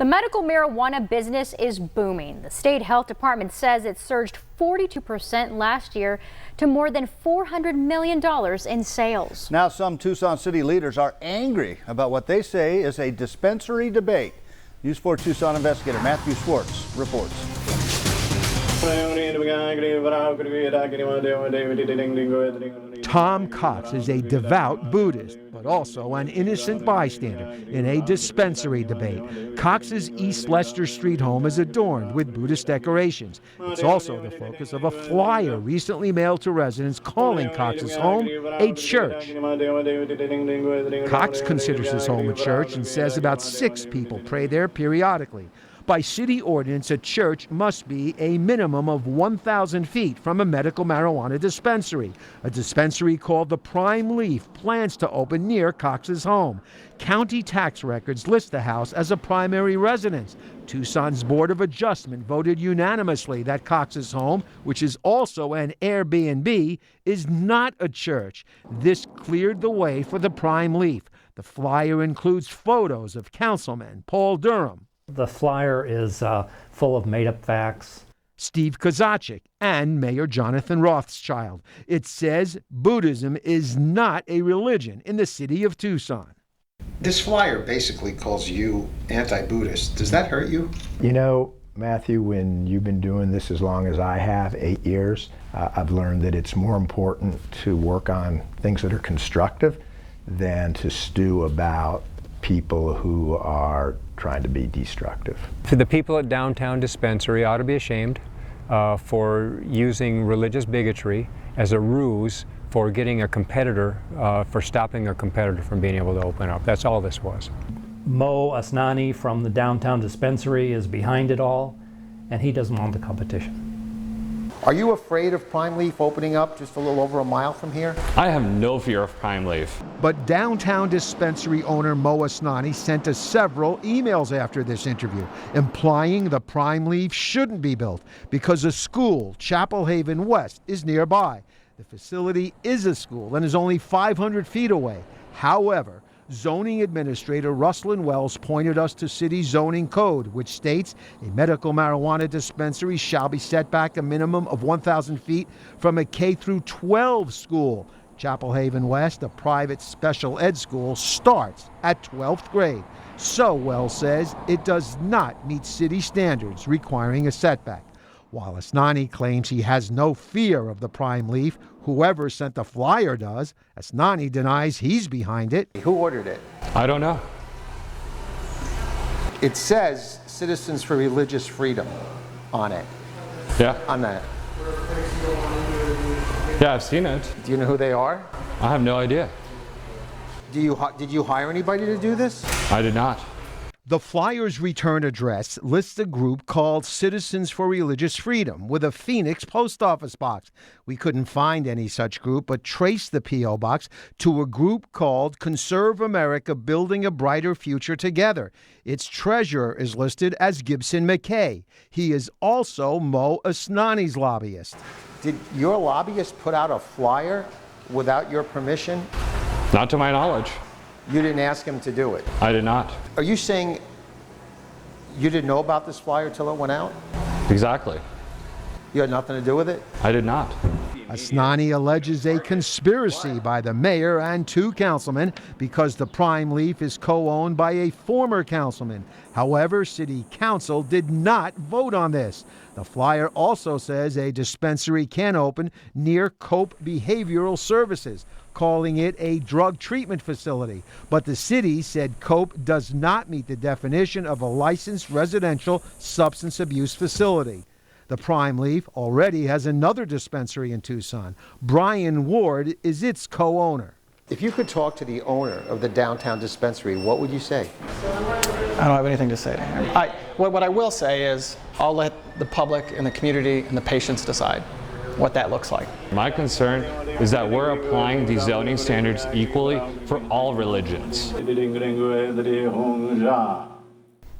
The medical marijuana business is booming. The state health department says it surged 42% last year to more than $400 million in sales. Now some Tucson city leaders are angry about what they say is a dispensary debate. News 4 Tucson investigator Matthew Schwartz reports. Tom Cox is a devout Buddhist, but also an innocent bystander in a dispensary debate. Cox's East Leicester Street home is adorned with Buddhist decorations. It's also the focus of a flyer recently mailed to residents calling Cox's home a church. Cox considers his home a church and says about 6 people pray there periodically. By city ordinance, a church must be a minimum of 1,000 feet from a medical marijuana dispensary. A dispensary called the Prime Leaf plans to open near Cox's home. County tax records list the house as a primary residence. Tucson's Board of Adjustment voted unanimously that Cox's home, which is also an Airbnb, is not a church. This cleared the way for the Prime Leaf. The flyer includes photos of Councilman Paul Durham. The flyer is full of made-up facts. Steve Kozaczyk and Mayor Jonathan Rothschild. It says Buddhism is not a religion in the city of Tucson. This flyer basically calls you anti-Buddhist. Does that hurt you? You know, Matthew, when you've been doing this as long as I have, 8 years, I've learned that it's more important to work on things that are constructive than to stew about people who are trying to be destructive. The people at Downtown Dispensary ought to be ashamed for using religious bigotry as a ruse for getting a competitor, for stopping a competitor from being able to open up. That's all this was. Mo Asnani from the Downtown Dispensary is behind it all, and he doesn't want the competition. Are you afraid of Prime Leaf opening up just a little over a mile from here? I have no fear of Prime Leaf. But Downtown Dispensary owner Mo Asnani sent us several emails after this interview, implying the Prime Leaf shouldn't be built because a school, Chapel Haven West, is nearby. The facility is a school and is only 500 feet away. However, Zoning Administrator Rustlin Wells pointed us to city zoning code, which states a medical marijuana dispensary shall be set back a minimum of 1,000 feet from a K-12 school. Chapel Haven West, a private special ed school, starts at 12th grade. So, Wells says, it does not meet city standards requiring a setback. While Asnani claims he has no fear of the Prime Leaf, whoever sent the flyer does. Asnani denies he's behind it. Who ordered it? I don't know. It says Citizens for Religious Freedom on it. Yeah. On that. Yeah, I've seen it. Do you know who they are? I have no idea. Did you hire anybody to do this? I did not. The flyer's return address lists a group called Citizens for Religious Freedom with a Phoenix post office box. We couldn't find any such group, but traced the P.O. box to a group called Conserve America Building a Brighter Future Together. Its treasurer is listed as Gibson McKay. He is also Mo Asnani's lobbyist. Did your lobbyist put out a flyer without your permission? Not to my knowledge. You didn't ask him to do it? I did not. Are you saying you didn't know about this flyer till it went out? Exactly. You had nothing to do with it? I did not. Asnani alleges a conspiracy by the mayor and 2 councilmen because the Prime Leaf is co-owned by a former councilman. However, city council did not vote on this. The flyer also says a dispensary can open near Cope Behavioral Services, calling it a drug treatment facility. But the city said Cope does not meet the definition of a licensed residential substance abuse facility. The Prime Leaf already has another dispensary in Tucson. Brian Ward is its co-owner. If you could talk to the owner of the Downtown Dispensary, what would you say? I don't have anything to say to him. What I will say is I'll let the public and the community and the patients decide what that looks like. My concern is that we're applying these zoning standards equally for all religions.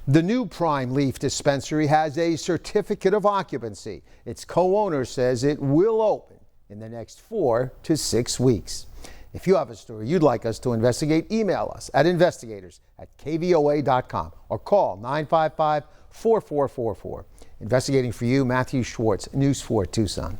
The new Prime Leaf dispensary has a certificate of occupancy. Its co-owner says it will open in the next 4 to 6 weeks. If you have a story you'd like us to investigate, email us at investigators@kvoa.com or call 955-4444. Investigating for you, Matthew Schwartz, News 4 Tucson.